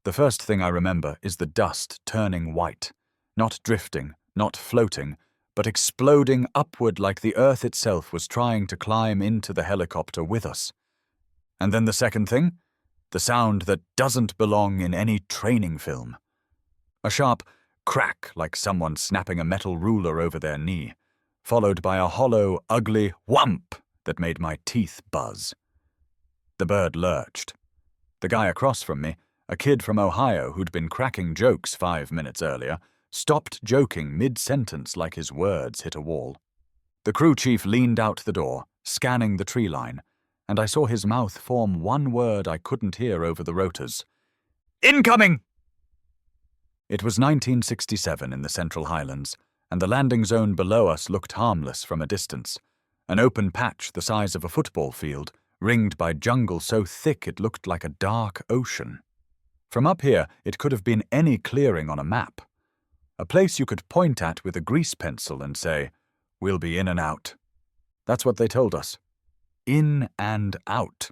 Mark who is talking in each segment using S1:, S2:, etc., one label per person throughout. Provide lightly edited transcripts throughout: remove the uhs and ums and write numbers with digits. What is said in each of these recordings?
S1: The first thing I remember is the dust turning white, not drifting, not floating, but exploding upward like the earth itself was trying to climb into the helicopter with us. And then the second thing? The sound that doesn't belong in any training film. A sharp crack like someone snapping a metal ruler over their knee, followed by a hollow, ugly whump that made my teeth buzz. The bird lurched. The guy across from me, a kid from Ohio who'd been cracking jokes 5 minutes earlier, stopped joking mid-sentence like his words hit a wall. The crew chief leaned out the door, scanning the tree line, and I saw his mouth form one word I couldn't hear over the rotors. Incoming! It was 1967 in the Central Highlands, and the landing zone below us looked harmless from a distance, an open patch the size of a football field, ringed by jungle so thick it looked like a dark ocean. From up here, it could have been any clearing on a map. A place you could point at with a grease pencil and say, "We'll be in and out." That's what they told us. In and out.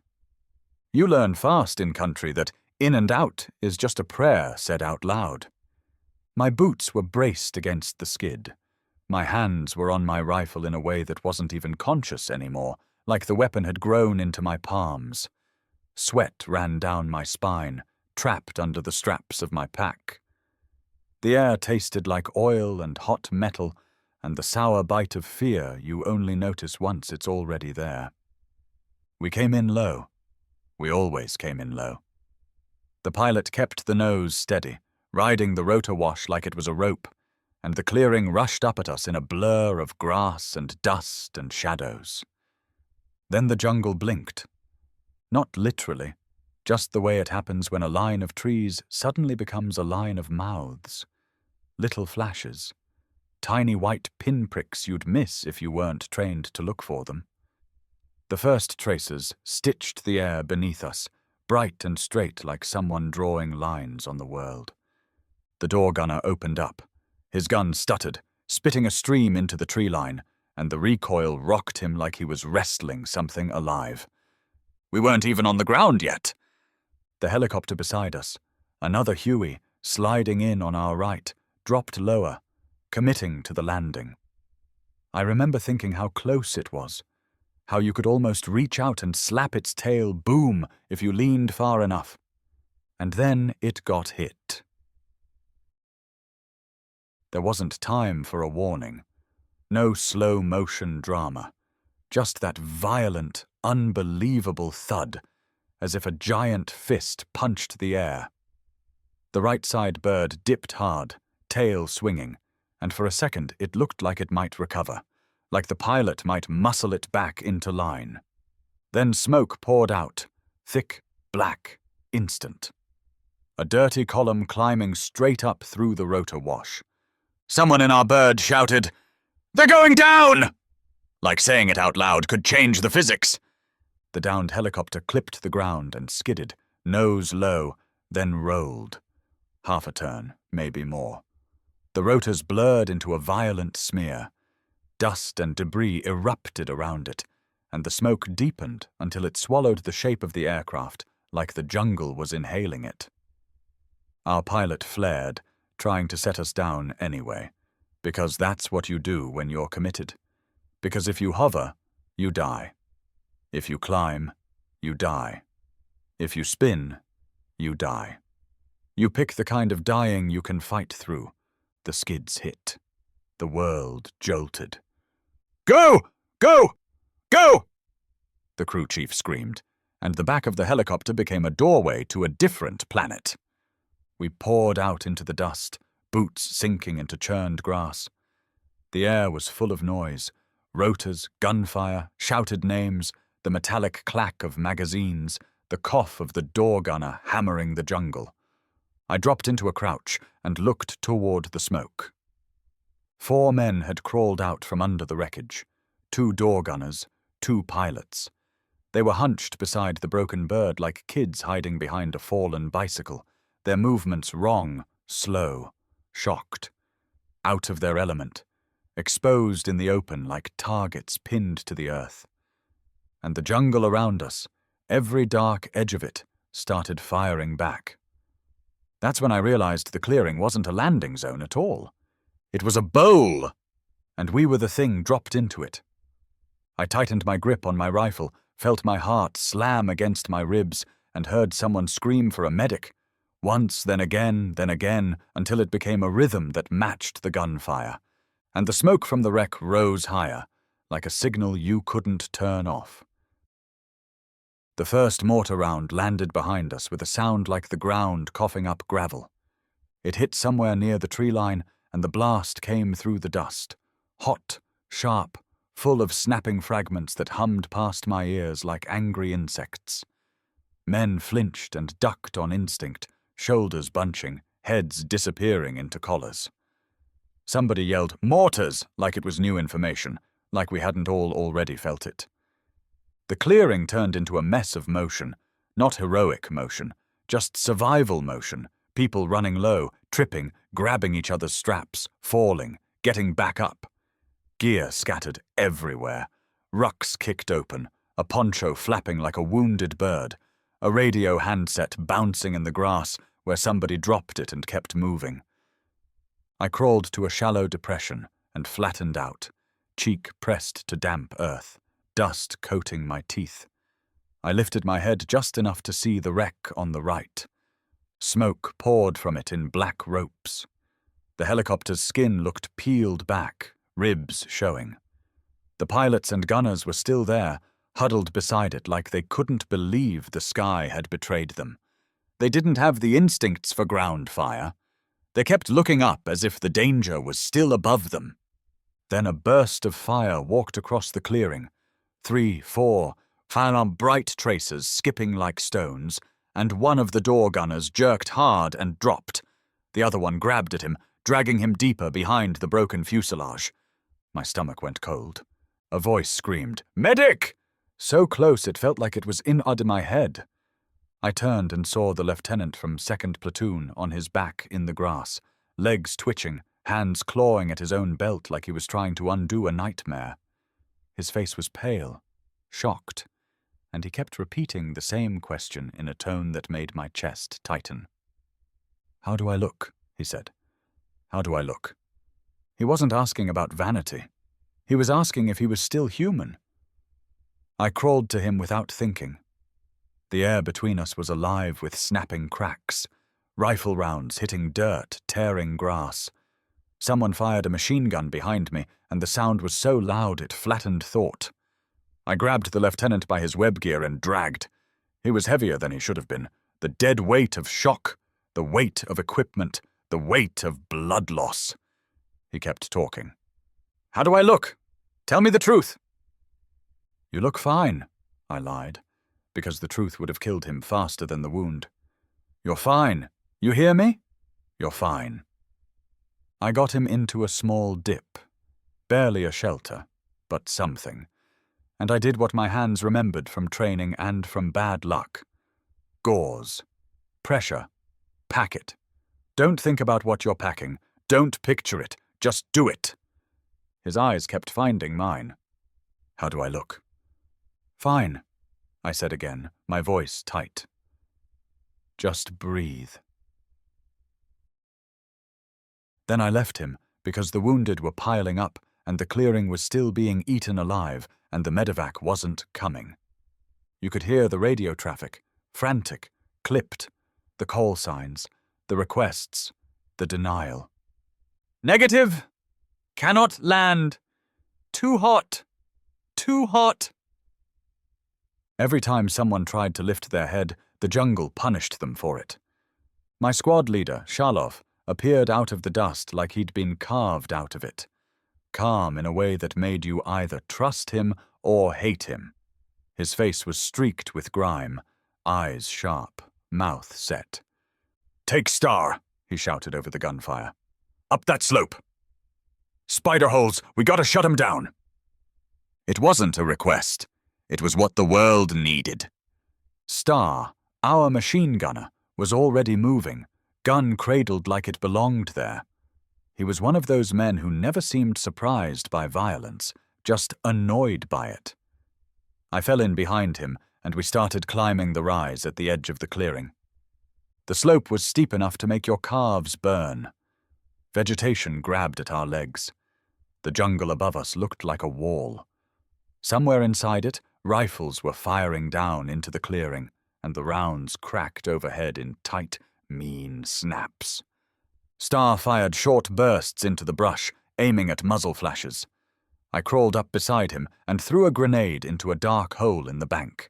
S1: You learn fast in country that in and out is just a prayer said out loud. My boots were braced against the skid. My hands were on my rifle in a way that wasn't even conscious anymore, like the weapon had grown into my palms. Sweat ran down my spine, trapped under the straps of my pack. The air tasted like oil and hot metal, and the sour bite of fear you only notice once it's already there. We came in low. We always came in low. The pilot kept the nose steady, riding the rotor wash like it was a rope, and the clearing rushed up at us in a blur of grass and dust and shadows. Then the jungle blinked. Not literally, just the way it happens when a line of trees suddenly becomes a line of mouths. Little flashes. Tiny white pinpricks you'd miss if you weren't trained to look for them. The first tracers stitched the air beneath us, bright and straight like someone drawing lines on the world. The door gunner opened up. His gun stuttered, spitting a stream into the tree line, and the recoil rocked him like he was wrestling something alive. We weren't even on the ground yet. The helicopter beside us, another Huey, sliding in on our right, dropped lower, committing to the landing. I remember thinking how close it was, how you could almost reach out and slap its tail boom if you leaned far enough. And then it got hit. There wasn't time for a warning. No slow-motion drama. Just that violent, unbelievable thud, as if a giant fist punched the air. The right side bird dipped hard, tail swinging, and for a second it looked like it might recover, like the pilot might muscle it back into line. Then smoke poured out, thick, black, instant. A dirty column climbing straight up through the rotor wash. Someone in our bird shouted, "They're going down!" Like saying it out loud could change the physics. The downed helicopter clipped the ground and skidded, nose low, then rolled. Half a turn, maybe more. The rotors blurred into a violent smear. Dust and debris erupted around it, and the smoke deepened until it swallowed the shape of the aircraft, like the jungle was inhaling it. Our pilot flared, trying to set us down anyway, because that's what you do when you're committed. Because if you hover, you die. If you climb, you die. If you spin, you die. You pick the kind of dying you can fight through. The skids hit. The world jolted. "Go! Go! Go!" the crew chief screamed, and the back of the helicopter became a doorway to a different planet. We poured out into the dust, boots sinking into churned grass. The air was full of noise, rotors, gunfire, shouted names, the metallic clack of magazines, the cough of the door gunner hammering the jungle. I dropped into a crouch and looked toward the smoke. 4 men had crawled out from under the wreckage. 2 door gunners, 2 pilots. They were hunched beside the broken bird like kids hiding behind a fallen bicycle, their movements wrong, slow, shocked, out of their element, exposed in the open like targets pinned to the earth. And the jungle around us, every dark edge of it, started firing back. That's when I realized the clearing wasn't a landing zone at all. It was a bowl, and we were the thing dropped into it. I tightened my grip on my rifle, felt my heart slam against my ribs, and heard someone scream for a medic. Once, then again, until it became a rhythm that matched the gunfire. And the smoke from the wreck rose higher, like a signal you couldn't turn off. The first mortar round landed behind us with a sound like the ground coughing up gravel. It hit somewhere near the tree line, and the blast came through the dust, hot, sharp, full of snapping fragments that hummed past my ears like angry insects. Men flinched and ducked on instinct, shoulders bunching, heads disappearing into collars. Somebody yelled, "Mortars!" like it was new information, like we hadn't all already felt it. The clearing turned into a mess of motion, not heroic motion, just survival motion, people running low, tripping, grabbing each other's straps, falling, getting back up. Gear scattered everywhere, rucks kicked open, a poncho flapping like a wounded bird, a radio handset bouncing in the grass where somebody dropped it and kept moving. I crawled to a shallow depression and flattened out, cheek pressed to damp earth, dust coating my teeth. I lifted my head just enough to see the wreck on the right. Smoke poured from it in black ropes. The helicopter's skin looked peeled back, ribs showing. The pilots and gunners were still there, huddled beside it like they couldn't believe the sky had betrayed them. They didn't have the instincts for ground fire. They kept looking up as if the danger was still above them. Then a burst of fire walked across the clearing. 3, 4, on bright tracers skipping like stones, and one of the door gunners jerked hard and dropped. The other one grabbed at him, dragging him deeper behind the broken fuselage. My stomach went cold. A voice screamed, "Medic!" So close it felt like it was under my head. I turned and saw the lieutenant from 2nd Platoon on his back in the grass, legs twitching, hands clawing at his own belt like he was trying to undo a nightmare. His face was pale, shocked, and he kept repeating the same question in a tone that made my chest tighten. "How do I look?" he said. "How do I look?" He wasn't asking about vanity. He was asking if he was still human. I crawled to him without thinking. The air between us was alive with snapping cracks, rifle rounds hitting dirt, tearing grass. Someone fired a machine gun behind me, and the sound was so loud it flattened thought. I grabbed the lieutenant by his web gear and dragged. He was heavier than he should have been. The dead weight of shock, the weight of equipment, the weight of blood loss. He kept talking. "How do I look? Tell me the truth." "You look fine," I lied, because the truth would have killed him faster than the wound. "You're fine. You hear me? You're fine." I got him into a small dip, barely a shelter, but something, and I did what my hands remembered from training and from bad luck. Gauze. Pressure. Pack it. Don't think about what you're packing. Don't picture it. Just do it. His eyes kept finding mine. "How do I look?" "Fine," I said again, my voice tight. "Just breathe." Then I left him, because the wounded were piling up, and the clearing was still being eaten alive, and the medevac wasn't coming. You could hear the radio traffic, frantic, clipped, the call signs, the requests, the denial. "Negative! Cannot land! Too hot! Too hot!" Every time someone tried to lift their head, the jungle punished them for it. My squad leader, Shalov, appeared out of the dust like he'd been carved out of it. Calm in a way that made you either trust him or hate him. His face was streaked with grime, eyes sharp, mouth set. "Take Star," he shouted over the gunfire. "Up that slope! Spider holes, we gotta shut him down!" It wasn't a request. It was what the world needed. Star, our machine gunner, was already moving, gun cradled like it belonged there. He was one of those men who never seemed surprised by violence, just annoyed by it. I fell in behind him, and we started climbing the rise at the edge of the clearing. The slope was steep enough to make your calves burn. Vegetation grabbed at our legs. The jungle above us looked like a wall. Somewhere inside it, rifles were firing down into the clearing, and the rounds cracked overhead in tight, mean snaps. Star fired short bursts into the brush, aiming at muzzle flashes. I crawled up beside him and threw a grenade into a dark hole in the bank,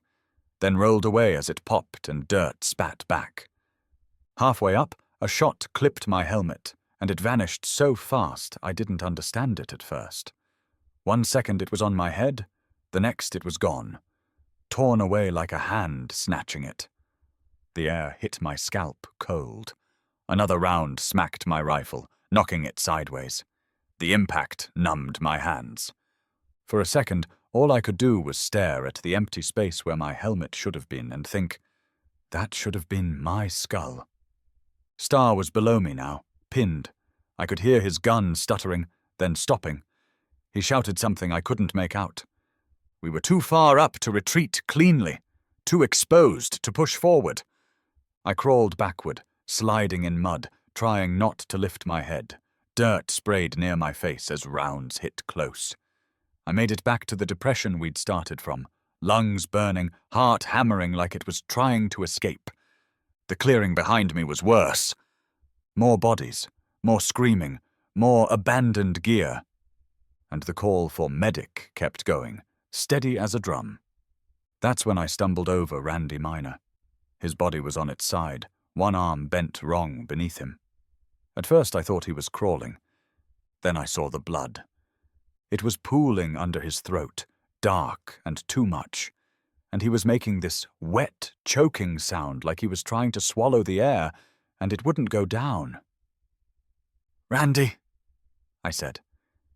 S1: then rolled away as it popped and dirt spat back. Halfway up, a shot clipped my helmet, and it vanished so fast I didn't understand it at first. 1 second it was on my head, the next it was gone, torn away like a hand snatching it. The air hit my scalp cold. Another round smacked my rifle, knocking it sideways. The impact numbed my hands. For a second, all I could do was stare at the empty space where my helmet should have been and think, that should have been my skull. Star was below me now, pinned. I could hear his gun stuttering, then stopping. He shouted something I couldn't make out. We were too far up to retreat cleanly, too exposed to push forward. I crawled backward, sliding in mud, trying not to lift my head. Dirt sprayed near my face as rounds hit close. I made it back to the depression we'd started from, lungs burning, heart hammering like it was trying to escape. The clearing behind me was worse. More bodies, more screaming, more abandoned gear. And the call for medic kept going, steady as a drum. That's when I stumbled over Randy Minor. His body was on its side, one arm bent wrong beneath him. At first I thought he was crawling. Then I saw the blood. It was pooling under his throat, dark and too much, and he was making this wet, choking sound like he was trying to swallow the air, and it wouldn't go down. "Randy," I said,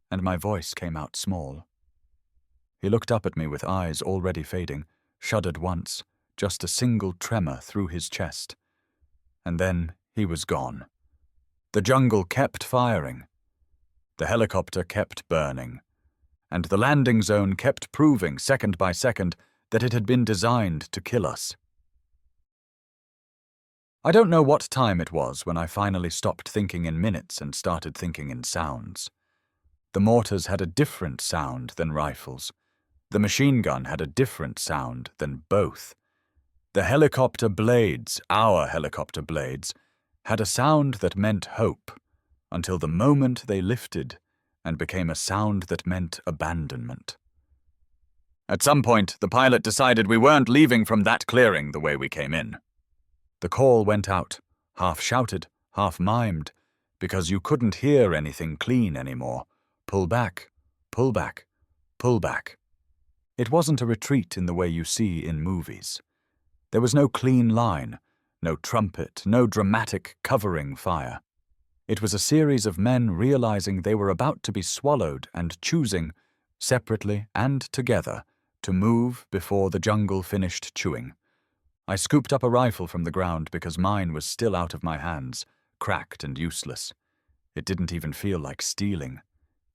S1: and my voice came out small. He looked up at me with eyes already fading, shuddered once, just a single tremor through his chest. And then he was gone. The jungle kept firing. The helicopter kept burning. And the landing zone kept proving, second by second, that it had been designed to kill us. I don't know what time it was when I finally stopped thinking in minutes and started thinking in sounds. The mortars had a different sound than rifles. The machine gun had a different sound than both. The helicopter blades, our helicopter blades, had a sound that meant hope, until the moment they lifted and became a sound that meant abandonment. At some point, the pilot decided we weren't leaving from that clearing the way we came in. The call went out, half shouted, half mimed, because you couldn't hear anything clean anymore. Pull back, pull back, pull back. It wasn't a retreat in the way you see in movies. There was no clean line, no trumpet, no dramatic covering fire. It was a series of men realizing they were about to be swallowed and choosing, separately and together, to move before the jungle finished chewing. I scooped up a rifle from the ground because mine was still out of my hands, cracked and useless. It didn't even feel like stealing.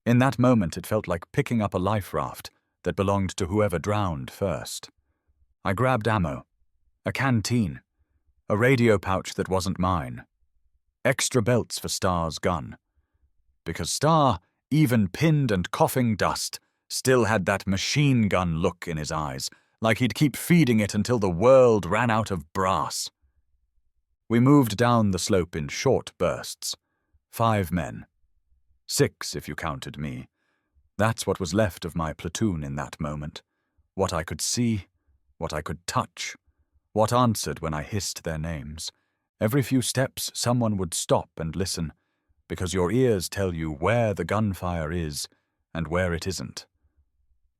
S1: In that moment it felt like picking up a life raft that belonged to whoever drowned first. I grabbed ammo, a canteen, a radio pouch that wasn't mine, extra belts for Star's gun. Because Star, even pinned and coughing dust, still had that machine gun look in his eyes, like he'd keep feeding it until the world ran out of brass. We moved down the slope in short bursts. 5 men. 6 if you counted me. That's what was left of my platoon in that moment. What I could see, what I could touch, what answered when I hissed their names. Every few steps someone would stop and listen, because your ears tell you where the gunfire is and where it isn't.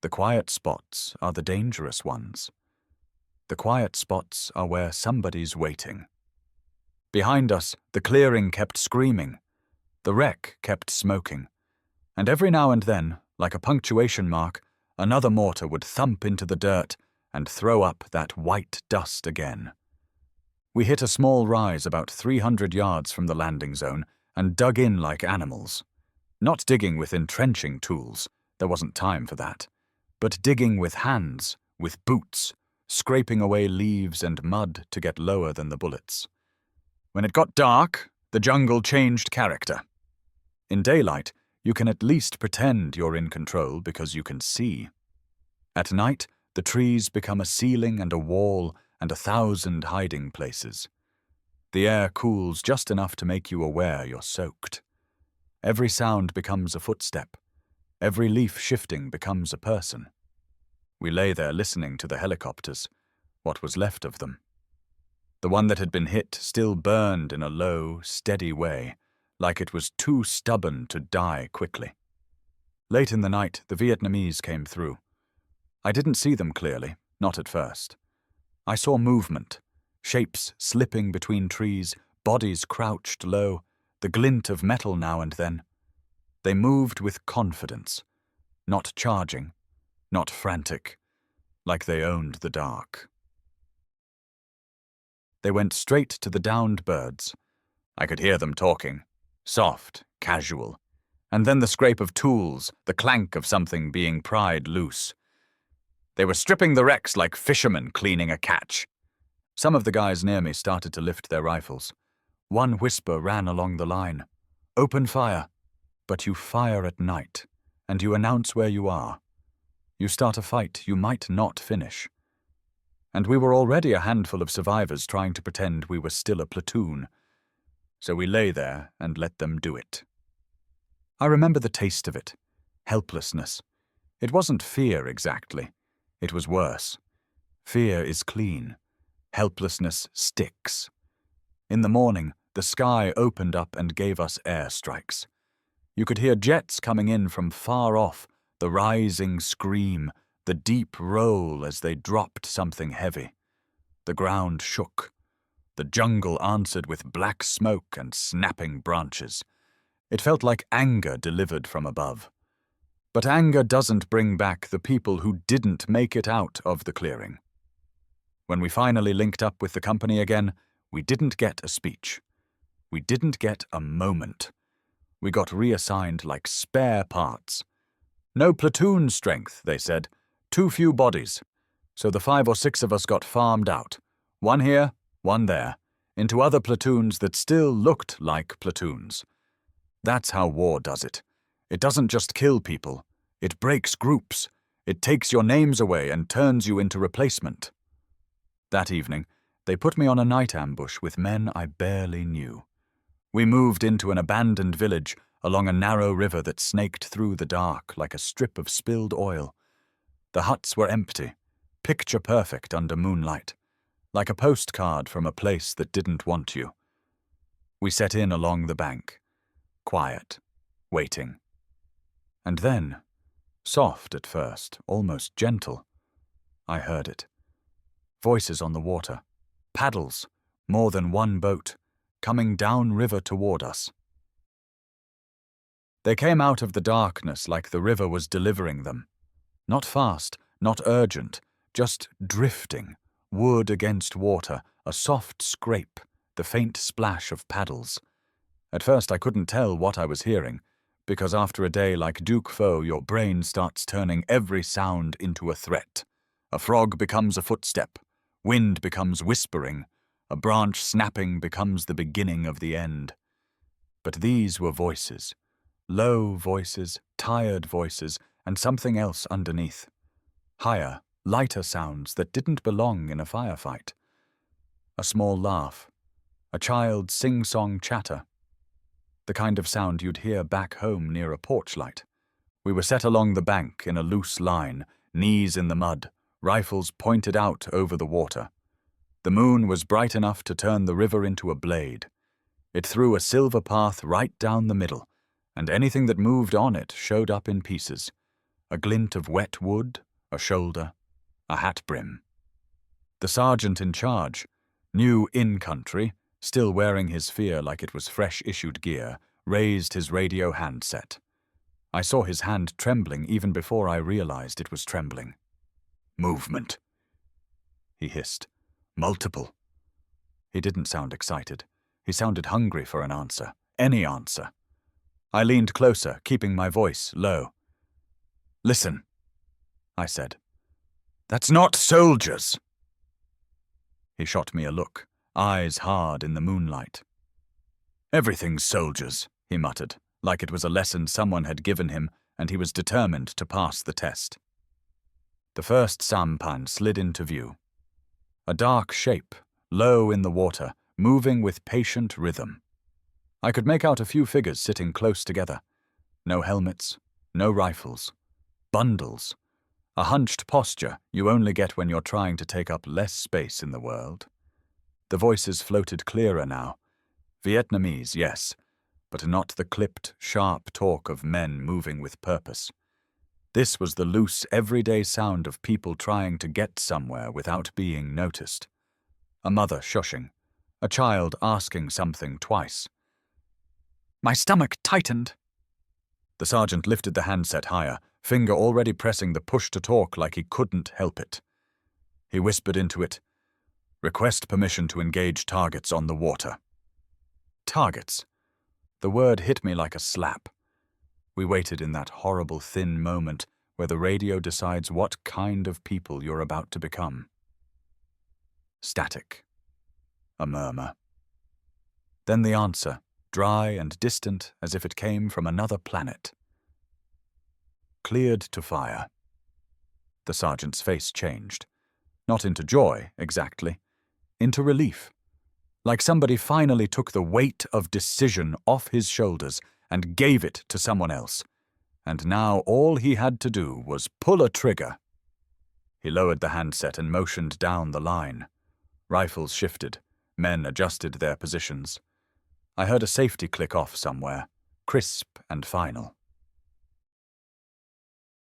S1: The quiet spots are the dangerous ones. The quiet spots are where somebody's waiting. Behind us, the clearing kept screaming. The wreck kept smoking. And every now and then, like a punctuation mark, another mortar would thump into the dirt and throw up that white dust again. We hit a small rise about 300 yards from the landing zone and dug in like animals. Not digging with entrenching tools, there wasn't time for that, but digging with hands, with boots, scraping away leaves and mud to get lower than the bullets. When it got dark, the jungle changed character. In daylight, you can at least pretend you're in control because you can see. At night, the trees become a ceiling and a wall and 1,000 hiding places. The air cools just enough to make you aware you're soaked. Every sound becomes a footstep. Every leaf shifting becomes a person. We lay there listening to the helicopters, what was left of them. The one that had been hit still burned in a low, steady way, like it was too stubborn to die quickly. Late in the night, the Vietnamese came through. I didn't see them clearly, not at first. I saw movement, shapes slipping between trees, bodies crouched low, the glint of metal now and then. They moved with confidence, not charging, not frantic, like they owned the dark. They went straight to the downed birds. I could hear them talking, soft, casual, and then the scrape of tools, the clank of something being pried loose. They were stripping the wrecks like fishermen cleaning a catch. Some of the guys near me started to lift their rifles. One whisper ran along the line. Open fire. But you fire at night, and you announce where you are. You start a fight you might not finish. And we were already a handful of survivors trying to pretend we were still a platoon. So we lay there and let them do it. I remember the taste of it. Helplessness. It wasn't fear exactly. It was worse. Fear is clean. Helplessness sticks. In the morning, the sky opened up and gave us airstrikes. You could hear jets coming in from far off, the rising scream, the deep roll as they dropped something heavy. The ground shook. The jungle answered with black smoke and snapping branches. It felt like anger delivered from above. But anger doesn't bring back the people who didn't make it out of the clearing. When we finally linked up with the company again, we didn't get a speech. We didn't get a moment. We got reassigned like spare parts. No platoon strength, they said. Too few bodies. So the 5 or 6 of us got farmed out. One here, one there, into other platoons that still looked like platoons. That's how war does it. It doesn't just kill people. It breaks groups. It takes your names away and turns you into replacement. That evening, they put me on a night ambush with men I barely knew. We moved into an abandoned village along a narrow river that snaked through the dark like a strip of spilled oil. The huts were empty, picture perfect under moonlight, like a postcard from a place that didn't want you. We set in along the bank, quiet, waiting. And then, soft at first, almost gentle, I heard it. Voices on the water, paddles, more than one boat, coming down river toward us. They came out of the darkness like the river was delivering them. Not fast, not urgent, just drifting, wood against water, a soft scrape, the faint splash of paddles. At first I couldn't tell what I was hearing, because after a day like Duke Foe, your brain starts turning every sound into a threat. A frog becomes a footstep, wind becomes whispering, a branch snapping becomes the beginning of the end. But these were voices, low voices, tired voices, and something else underneath. Higher, lighter sounds that didn't belong in a firefight. A small laugh, a child's sing-song chatter. The kind of sound you'd hear back home near a porch light. We were set along the bank in a loose line, knees in the mud, rifles pointed out over the water. The moon was bright enough to turn the river into a blade. It threw a silver path right down the middle, and anything that moved on it showed up in pieces. A glint of wet wood, a shoulder, a hat brim. The sergeant in charge, new in-country, still wearing his fear like it was fresh-issued gear, raised his radio handset. I saw his hand trembling even before I realized it was trembling. "Movement," he hissed. "Multiple." He didn't sound excited. He sounded hungry for an answer, any answer. I leaned closer, keeping my voice low. "Listen," I said. "That's not soldiers." He shot me a look, eyes hard in the moonlight. "Everything's soldiers," he muttered, like it was a lesson someone had given him and he was determined to pass the test. The first sampan slid into view. A dark shape, low in the water, moving with patient rhythm. I could make out a few figures sitting close together. No helmets, no rifles. Bundles. A hunched posture you only get when you're trying to take up less space in the world. The voices floated clearer now. Vietnamese, yes, but not the clipped, sharp talk of men moving with purpose. This was the loose, everyday sound of people trying to get somewhere without being noticed. A mother shushing. A child asking something twice. My stomach tightened. The sergeant lifted the handset higher, finger already pressing the push-to-talk like he couldn't help it. He whispered into it, "Request permission to engage targets on the water." Targets. The word hit me like a slap. We waited in that horrible thin moment where the radio decides what kind of people you're about to become. Static. A murmur. Then the answer, dry and distant as if it came from another planet. Cleared to fire. The sergeant's face changed. Not into joy, exactly. Into relief. Like somebody finally took the weight of decision off his shoulders and gave it to someone else. And now all he had to do was pull a trigger. He lowered the handset and motioned down the line. Rifles shifted. Men adjusted their positions. I heard a safety click off somewhere, crisp and final.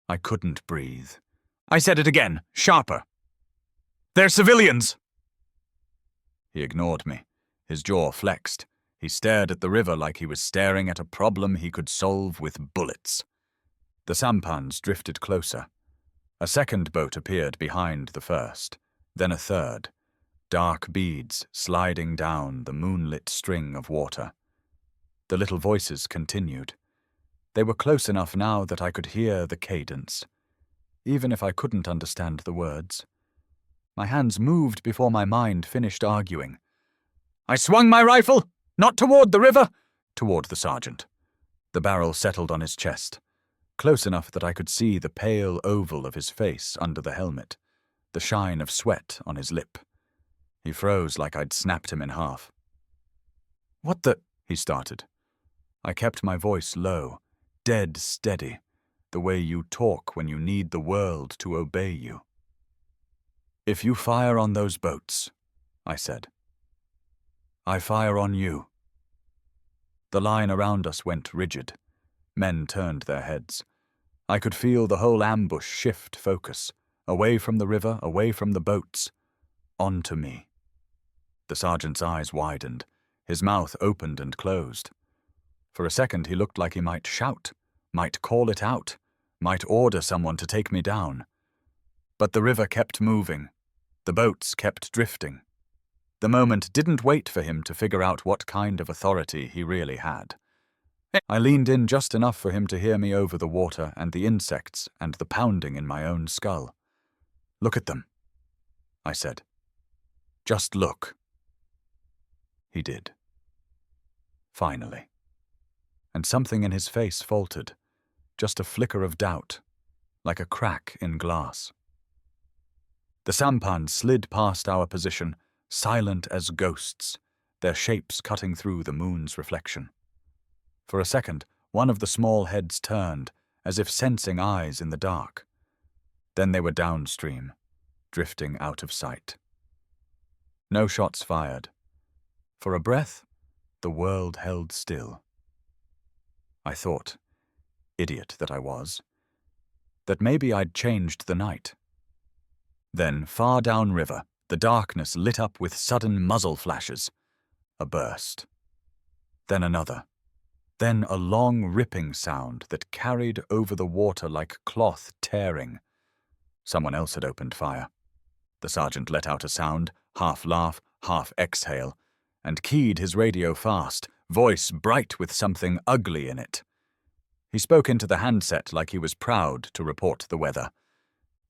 S1: I couldn't breathe. I said it again, sharper. "They're civilians!" He ignored me. His jaw flexed. He stared at the river like he was staring at a problem he could solve with bullets. The sampans drifted closer. A second boat appeared behind the first, then a third. Dark beads sliding down the moonlit string of water. The little voices continued. They were close enough now that I could hear the cadence, even if I couldn't understand the words. My hands moved before my mind finished arguing. I swung my rifle, not toward the river, toward the sergeant. The barrel settled on his chest, close enough that I could see the pale oval of his face under the helmet, the shine of sweat on his lip. He froze like I'd snapped him in half. "What the—" he started. I kept my voice low, dead steady, the way you talk when you need the world to obey you. "If you fire on those boats," I said, "I fire on you." The line around us went rigid. Men turned their heads. I could feel the whole ambush shift focus, away from the river, away from the boats, onto me. The sergeant's eyes widened. His mouth opened and closed. For a second he looked like he might shout, might call it out, might order someone to take me down. But the river kept moving. The boats kept drifting. The moment didn't wait for him to figure out what kind of authority he really had. I leaned in just enough for him to hear me over the water and the insects and the pounding in my own skull. "Look at them," I said. "Just look." He did. Finally. And something in his face faltered, just a flicker of doubt, like a crack in glass. The sampans slid past our position, silent as ghosts, their shapes cutting through the moon's reflection. For a second, one of the small heads turned, as if sensing eyes in the dark. Then they were downstream, drifting out of sight. No shots fired. For a breath, the world held still. I thought, idiot that I was, that maybe I'd changed the night. Then, far downriver, the darkness lit up with sudden muzzle flashes. A burst. Then another. Then a long ripping sound that carried over the water like cloth tearing. Someone else had opened fire. The sergeant let out a sound, half laugh, half exhale, and keyed his radio fast, voice bright with something ugly in it. He spoke into the handset like he was proud to report the weather.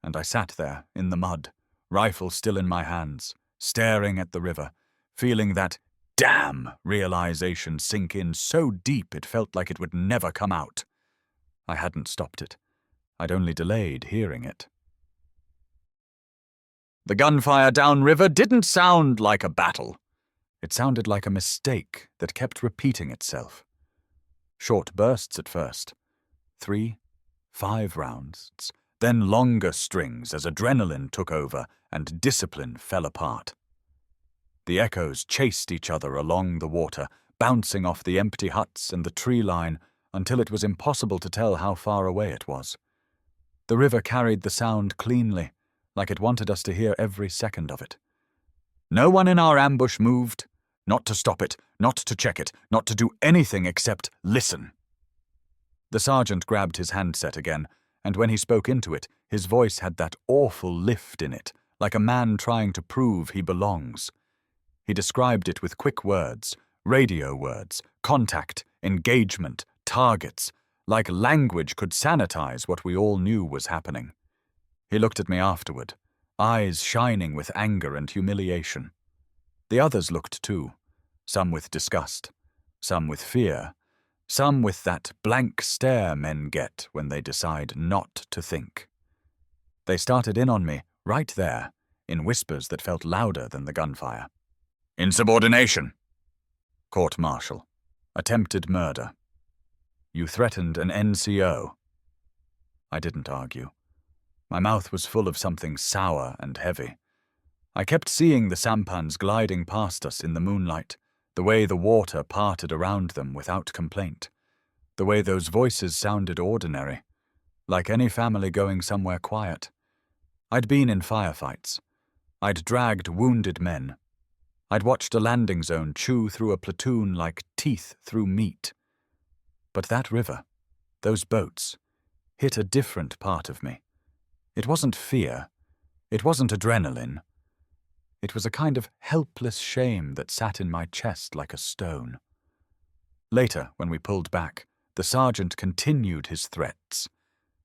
S1: And I sat there, in the mud, rifle still in my hands, staring at the river, feeling that damn realization sink in so deep it felt like it would never come out. I hadn't stopped it. I'd only delayed hearing it. The gunfire downriver didn't sound like a battle. It sounded like a mistake that kept repeating itself. Short bursts at first. 3, 5 rounds, then longer strings as adrenaline took over and discipline fell apart. The echoes chased each other along the water, bouncing off the empty huts and the tree line until it was impossible to tell how far away it was. The river carried the sound cleanly, like it wanted us to hear every second of it. No one in our ambush moved, not to stop it, not to check it, not to do anything except listen. The sergeant grabbed his handset again, and when he spoke into it, his voice had that awful lift in it, like a man trying to prove he belongs. He described it with quick words, radio words, contact, engagement, targets, like language could sanitize what we all knew was happening. He looked at me afterward, eyes shining with anger and humiliation. The others looked too, some with disgust, some with fear, some with that blank stare men get when they decide not to think. They started in on me, right there, in whispers that felt louder than the gunfire. Insubordination. Court-martial. Attempted murder. You threatened an NCO. I didn't argue. My mouth was full of something sour and heavy. I kept seeing the sampans gliding past us in the moonlight, the way the water parted around them without complaint, the way those voices sounded ordinary, like any family going somewhere quiet. I'd been in firefights. I'd dragged wounded men. I'd watched a landing zone chew through a platoon like teeth through meat. But that river, those boats, hit a different part of me. It wasn't fear. It wasn't adrenaline. It was a kind of helpless shame that sat in my chest like a stone. Later, when we pulled back, the sergeant continued his threats.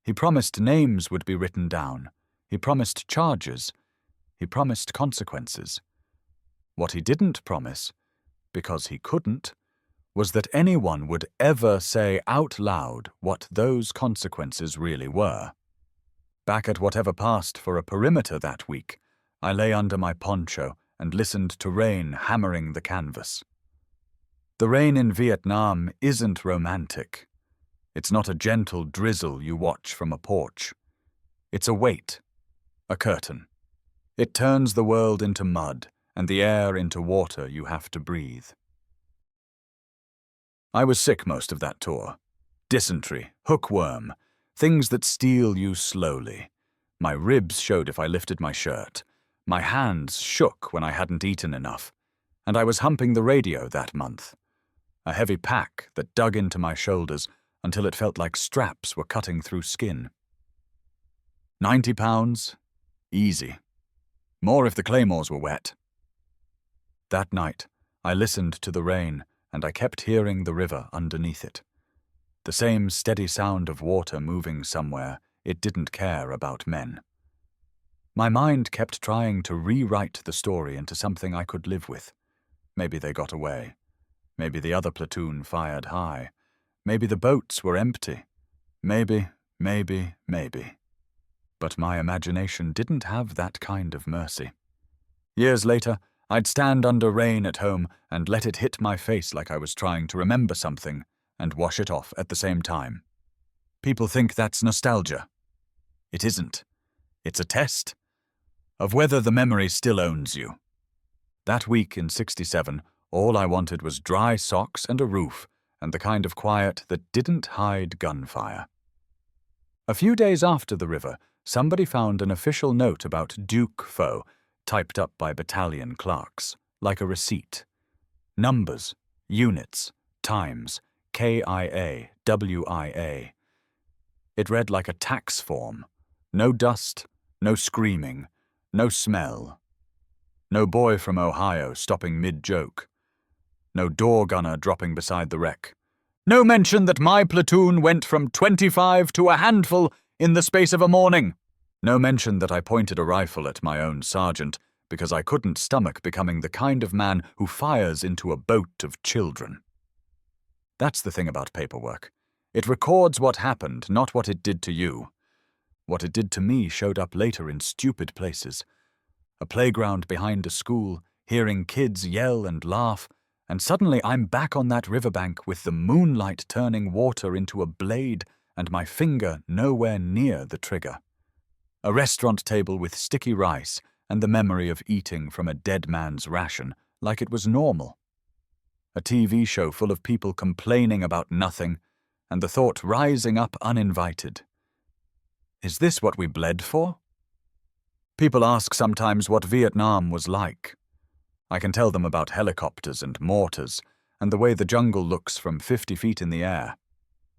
S1: He promised names would be written down. He promised charges. He promised consequences. What he didn't promise, because he couldn't, was that anyone would ever say out loud what those consequences really were. Back at whatever passed for a perimeter that week, I lay under my poncho and listened to rain hammering the canvas. The rain in Vietnam isn't romantic. It's not a gentle drizzle you watch from a porch. It's a weight, a curtain. It turns the world into mud and the air into water you have to breathe. I was sick most of that tour. Dysentery, hookworm, things that steal you slowly. My ribs showed if I lifted my shirt. My hands shook when I hadn't eaten enough. And I was humping the radio that month. A heavy pack that dug into my shoulders until it felt like straps were cutting through skin. 90 pounds? Easy. More if the claymores were wet. That night, I listened to the rain, and I kept hearing the river underneath it. The same steady sound of water moving somewhere it didn't care about men. My mind kept trying to rewrite the story into something I could live with. Maybe they got away. Maybe the other platoon fired high. Maybe the boats were empty. Maybe. But my imagination didn't have that kind of mercy. Years later, I'd stand under rain at home and let it hit my face like I was trying to remember something and wash it off at the same time. People think that's nostalgia. It isn't. It's a test of whether the memory still owns you. That week in '67, all I wanted was dry socks and a roof and the kind of quiet that didn't hide gunfire. A few days after the river, somebody found an official note about Duke Foe, typed up by battalion clerks, like a receipt. Numbers, units, times, KIA, WIA. It read like a tax form. No dust, no screaming, no smell. No boy from Ohio stopping mid-joke. No door gunner dropping beside the wreck. No mention that my platoon went from 25 to a handful in the space of a morning. No mention that I pointed a rifle at my own sergeant because I couldn't stomach becoming the kind of man who fires into a boat of children. That's the thing about paperwork. It records what happened, not what it did to you. What it did to me showed up later in stupid places. A playground behind a school, hearing kids yell and laugh, and suddenly I'm back on that riverbank with the moonlight turning water into a blade and my finger nowhere near the trigger. A restaurant table with sticky rice and the memory of eating from a dead man's ration like it was normal. A TV show full of people complaining about nothing, and the thought rising up uninvited. Is this what we bled for? People ask sometimes what Vietnam was like. I can tell them about helicopters and mortars, and the way the jungle looks from 50 feet in the air.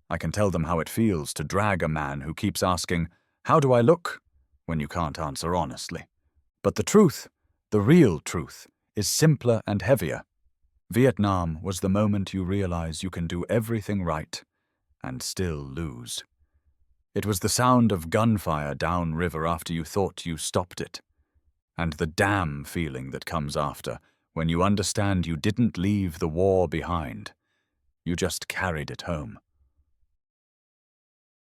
S1: I can tell them how it feels to drag a man who keeps asking, "How do I look?" when you can't answer honestly. But the truth, the real truth, is simpler and heavier. Vietnam was the moment you realize you can do everything right and still lose. It was the sound of gunfire downriver after you thought you stopped it, and the damn feeling that comes after when you understand you didn't leave the war behind. You just carried it home.